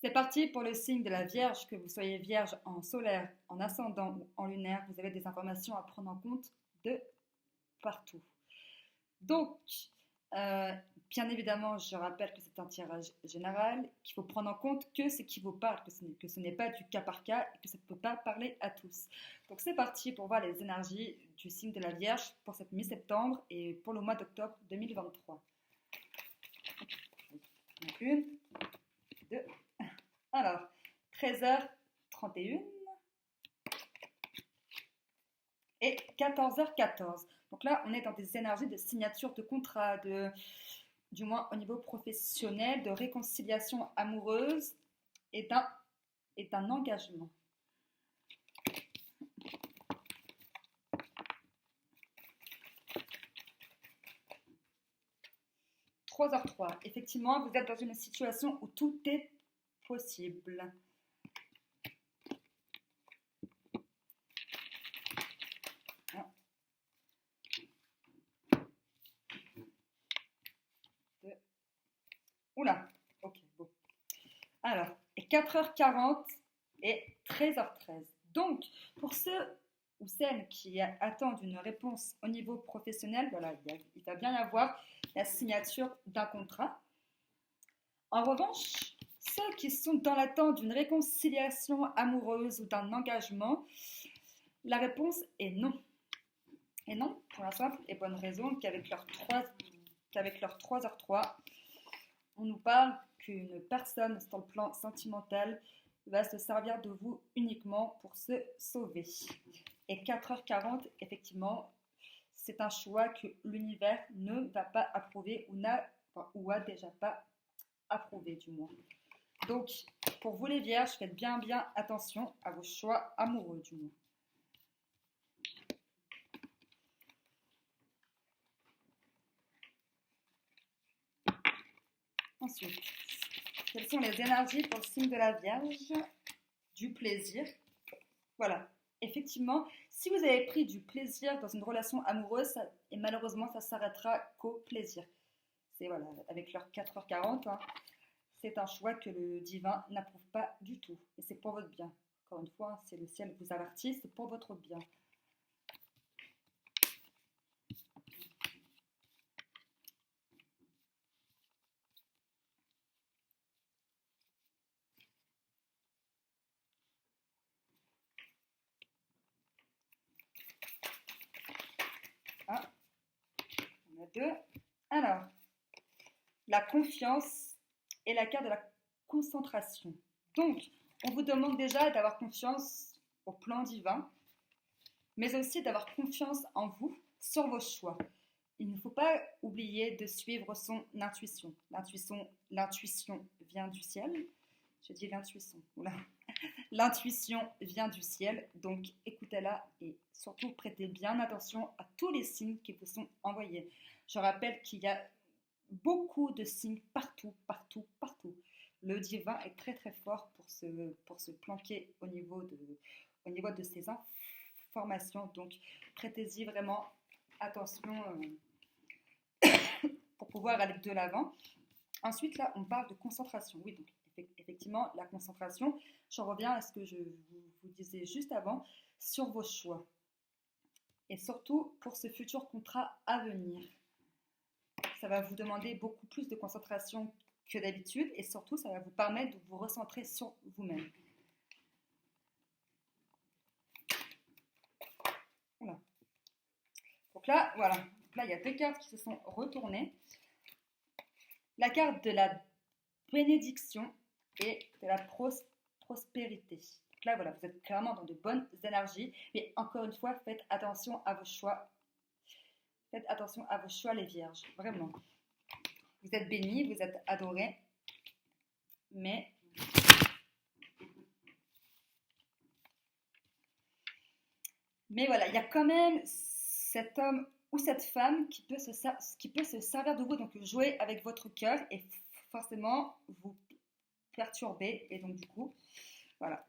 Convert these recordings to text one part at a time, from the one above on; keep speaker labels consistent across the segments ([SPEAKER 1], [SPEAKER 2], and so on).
[SPEAKER 1] C'est parti pour le signe de la Vierge, que vous soyez Vierge en solaire, en ascendant ou en lunaire, vous avez des informations à prendre en compte de partout. Donc, euh, bien évidemment, je rappelle que c'est un tirage général, qu'il faut prendre en compte que ce qui vous parle, que ce n'est pas du cas par cas et que ça ne peut pas parler à tous. Donc c'est parti pour voir les énergies du signe de la Vierge pour cette mi-septembre et pour le mois d'octobre 2023. Une, deux, alors 13h31 et 14h14. Donc là, on est dans des énergies de signature de contrat, du moins au niveau professionnel, de réconciliation amoureuse et d'un engagement. « 3h03. Effectivement, vous êtes dans une situation où tout est possible. Oula, ok, bon. Alors, 4h40 et 13h13. Donc, pour ceux ou celles qui attendent une réponse au niveau professionnel, voilà, il va bien y avoir la signature d'un contrat. En revanche, ceux qui sont dans l'attente d'une réconciliation amoureuse ou d'un engagement, la réponse est non. Et non, pour la simple et bonne raison qu'avec leur 3h03, on nous parle qu'une personne sur le plan sentimental va se servir de vous uniquement pour se sauver. Et 4h40, effectivement, c'est un choix que l'univers ne va pas approuver ou a déjà pas approuvé du moins. Donc, pour vous les vierges, faites bien attention à vos choix amoureux du moins. Ensuite, quelles sont les énergies pour le signe de la Vierge? Du plaisir. Voilà. Effectivement, si vous avez pris du plaisir dans une relation amoureuse, et malheureusement, ça s'arrêtera qu'au plaisir. C'est voilà, avec leur 4h40, hein, c'est un choix que le divin n'approuve pas du tout. Et c'est pour votre bien. Encore une fois, c'est le ciel qui vous avertit, c'est pour votre bien. Ah, on a deux. Alors, la confiance et la carte de la concentration. Donc, on vous demande déjà d'avoir confiance au plan divin, mais aussi d'avoir confiance en vous, sur vos choix. Il ne faut pas oublier de suivre son intuition. L'intuition vient du ciel. Je dis l'intuition. Oula. L'intuition vient du ciel, donc écoutez-la et surtout prêtez bien attention à tous les signes qui vous sont envoyés. Je rappelle qu'il y a beaucoup de signes partout. Le divin est très fort pour se planquer au niveau de ces informations. Donc prêtez-y vraiment attention pour pouvoir aller de l'avant. Ensuite, là, on parle de concentration. Oui, donc effectivement, la concentration, j'en reviens à ce que je vous disais juste avant, sur vos choix. Et surtout pour ce futur contrat à venir. Ça va vous demander beaucoup plus de concentration que d'habitude et surtout, ça va vous permettre de vous recentrer sur vous-même. Voilà. Donc là, voilà. Donc là, il y a deux cartes qui se sont retournées. La carte de la bénédiction et de la prospérité. Donc là, voilà, vous êtes clairement dans de bonnes énergies, mais encore une fois, faites attention à vos choix. Faites attention à vos choix, les vierges, vraiment. Vous êtes bénis, vous êtes adorés, mais voilà, il y a quand même cet homme ou cette femme qui peut se servir de vous, donc jouer avec votre cœur et forcément vous perturber. Et donc du coup, voilà.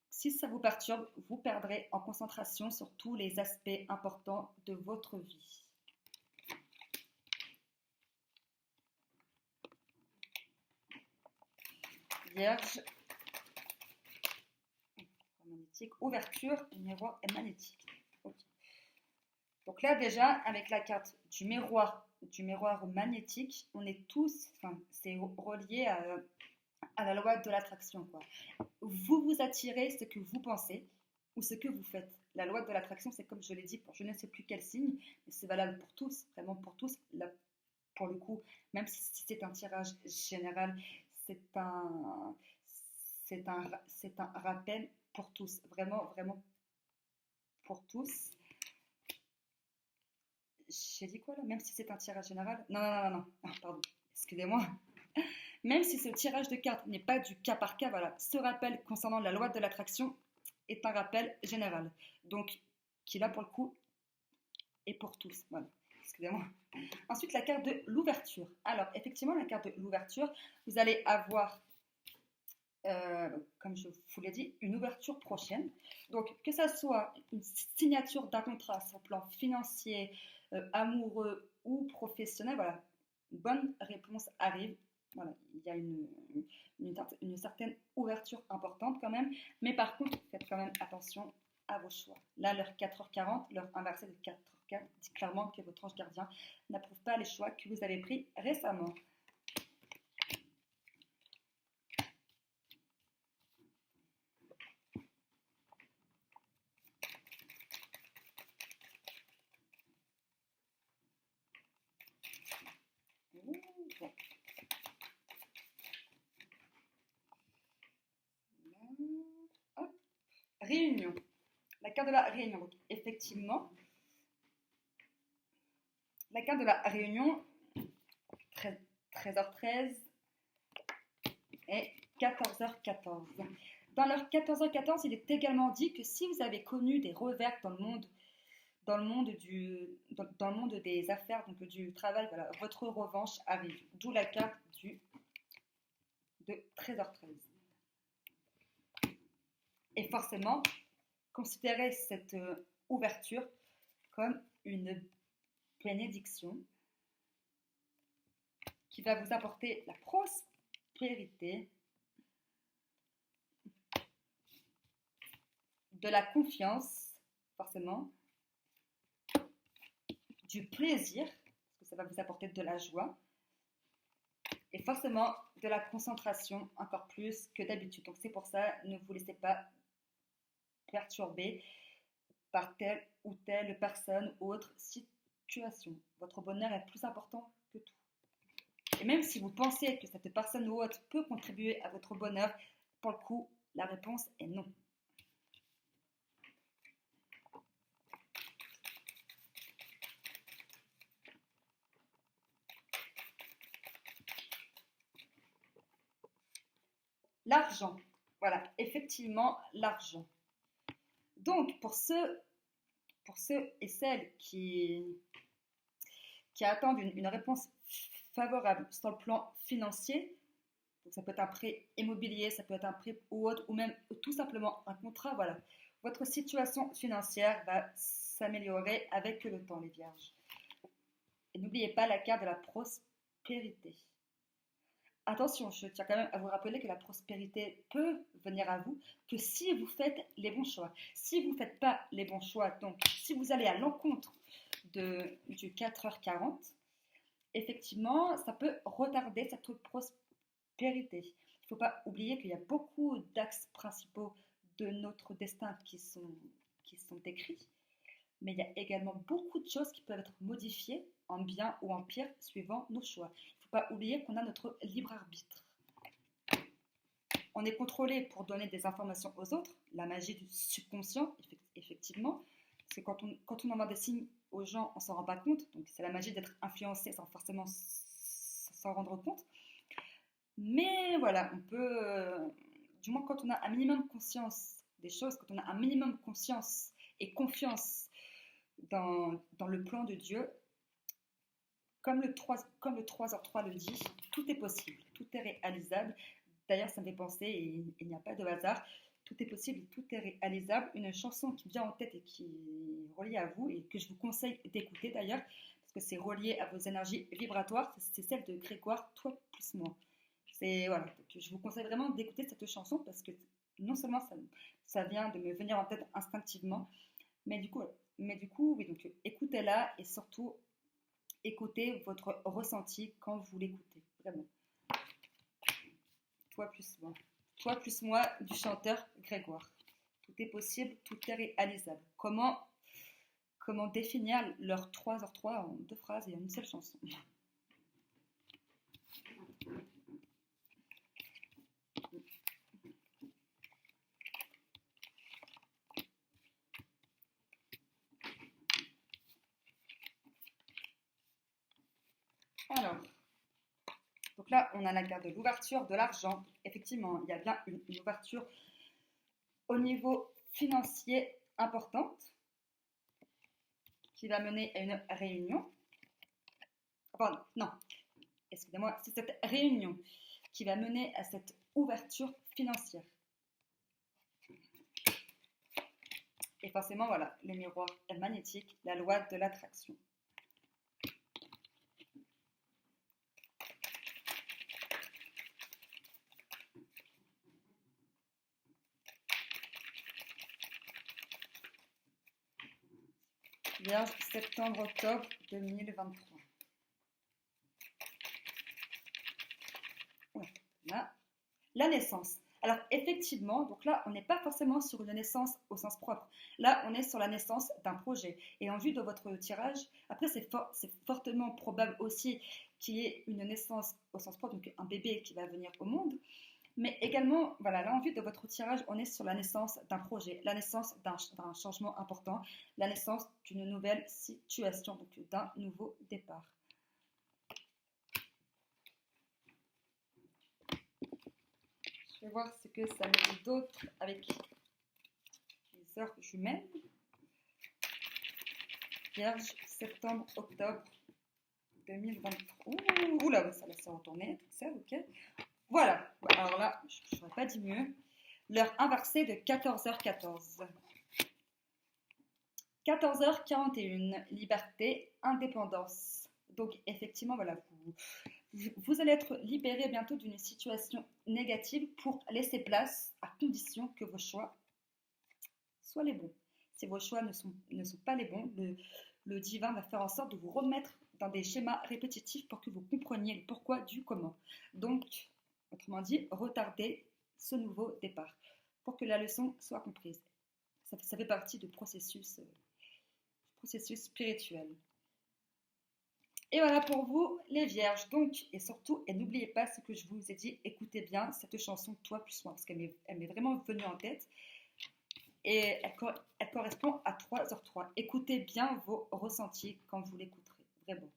[SPEAKER 1] Si ça vous perturbe, vous perdrez en concentration sur tous les aspects importants de votre vie. Vierge, magnétique, ouverture, miroir et magnétique. Okay. Donc là déjà, avec la carte du miroir magnétique, on est tous, enfin, c'est relié à la loi de l'attraction, quoi. Vous vous attirez ce que vous pensez ou ce que vous faites. La loi de l'attraction, c'est comme je l'ai dit pour je ne sais plus quel signe, mais c'est valable pour tous, vraiment pour tous. Là, pour le coup, même si c'est un tirage général, c'est un, c'est un rappel pour tous, vraiment, vraiment pour tous. J'ai dit quoi là? Même si c'est un tirage général? Non, non, non, non, non. Ah, pardon, excusez-moi. Même si ce tirage de cartes n'est pas du cas par cas, voilà, ce rappel concernant la loi de l'attraction est un rappel général. Donc, qui là pour le coup est pour tous. Voilà, excusez-moi. Ensuite, la carte de l'ouverture. Alors, effectivement, la carte de l'ouverture, vous allez avoir, comme je vous l'ai dit, une ouverture prochaine. Donc, que ça soit une signature d'un contrat sur le plan financier, amoureux ou professionnel, voilà, une bonne réponse arrive. Voilà, il y a une certaine ouverture importante quand même, mais par contre, faites quand même attention à vos choix. Là, l'heure 4h40, l'heure inversée de 4h04, dit clairement que votre ange gardien n'approuve pas les choix que vous avez pris récemment. Bon. Hop. Réunion. La carte de la réunion. Donc, effectivement, la carte de la réunion, 13h13 et 14h14. Dans l'heure 14h14, il est également dit que si vous avez connu des revers dans le monde, dans le monde des affaires, donc du travail, voilà, votre revanche arrive. D'où la carte de 13h13. Et forcément, considérez cette ouverture comme une bénédiction qui va vous apporter la prospérité, de la confiance, forcément, du plaisir, parce que ça va vous apporter de la joie, et forcément de la concentration encore plus que d'habitude. Donc c'est pour ça, ne vous laissez pas perturber par telle ou telle personne ou autre situation. Votre bonheur est plus important que tout. Et même si vous pensez que cette personne ou autre peut contribuer à votre bonheur, pour le coup, la réponse est non. L'argent. Voilà, effectivement, l'argent. Donc, pour ceux et celles qui attendent une réponse favorable sur le plan financier, donc ça peut être un prêt immobilier, ça peut être un prêt ou autre, ou même tout simplement un contrat, voilà. Votre situation financière va s'améliorer avec le temps, les vierges. Et n'oubliez pas la carte de la prospérité. Attention, je tiens quand même à vous rappeler que la prospérité peut venir à vous que si vous faites les bons choix. Si vous ne faites pas les bons choix, donc si vous allez à l'encontre du 4h40, effectivement, ça peut retarder cette prospérité. Il ne faut pas oublier qu'il y a beaucoup d'axes principaux de notre destin qui sont écrits, mais il y a également beaucoup de choses qui peuvent être modifiées en bien ou en pire suivant nos choix. Il ne faut pas oublier qu'on a notre libre arbitre. On est contrôlé pour donner des informations aux autres, la magie du subconscient, effectivement, parce que quand on envoie des signes aux gens, on ne s'en rend pas compte, donc c'est la magie d'être influencé sans forcément s'en rendre compte. Mais voilà, on peut, du moins quand on a un minimum conscience des choses, quand on a un minimum conscience et confiance dans le plan de Dieu, comme le 3h3 le dit, tout est possible, tout est réalisable. D'ailleurs, ça me fait penser, et il n'y a pas de hasard, tout est possible, tout est réalisable. Une chanson qui me vient en tête et qui est reliée à vous, et que je vous conseille d'écouter d'ailleurs, parce que c'est relié à vos énergies vibratoires, c'est celle de Grégoire, Toi plus moi. Je ne C'est voilà, donc, je vous conseille vraiment d'écouter cette chanson parce que non seulement ça vient de me venir en tête instinctivement, mais du coup oui, donc écoutez-la et surtout écoutez votre ressenti quand vous l'écoutez, vraiment. Toi plus moi. Toi plus moi du chanteur Grégoire. Tout est possible, tout est réalisable. Comment définir leur 3h3 en 2 phrases et en une seule chanson? Alors, donc là, on a la carte de l'ouverture de l'argent. Effectivement, il y a bien une ouverture au niveau financier importante qui va mener à une réunion. Pardon, non, excusez-moi, c'est cette réunion qui va mener à cette ouverture financière. Et forcément, voilà, le miroir est magnétique, la loi de l'attraction. Vierge, septembre-octobre 2023. Ouais, là, la naissance. Alors effectivement, donc là, on n'est pas forcément sur une naissance au sens propre. Là, on est sur la naissance d'un projet. Et en vue de votre tirage, après, c'est fortement probable aussi qu'il y ait une naissance au sens propre, donc un bébé qui va venir au monde. Mais également, voilà, là, en vue de votre tirage, on est sur la naissance d'un projet, la naissance d'un changement important, la naissance d'une nouvelle situation, donc d'un nouveau départ. Je vais voir ce que ça me dit d'autre avec les heures jumelles. Vierge, septembre, octobre 2023. Oula, ça laisse retourner, tout ça, ok. Voilà, alors là, je n'aurais pas dit mieux. L'heure inversée de 14h14. 14h41, liberté, indépendance. Donc effectivement, voilà, vous allez être libéré bientôt d'une situation négative pour laisser place à condition que vos choix soient les bons. Si vos choix ne sont pas les bons, le divin va faire en sorte de vous remettre dans des schémas répétitifs pour que vous compreniez le pourquoi du comment. Donc, autrement dit, retardez ce nouveau départ pour que la leçon soit comprise. Ça fait partie du processus spirituel. Et voilà pour vous les vierges. Donc, et surtout, et n'oubliez pas ce que je vous ai dit, écoutez bien cette chanson Toi plus moi, parce qu'elle m'est vraiment venue en tête. Et elle correspond à 3h3. Écoutez bien vos ressentis quand vous l'écouterez, vraiment.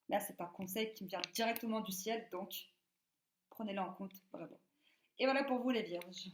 [SPEAKER 1] Là, c'est un conseil qui me vient directement du ciel, donc prenez-le en compte, vraiment. Et voilà pour vous les vierges.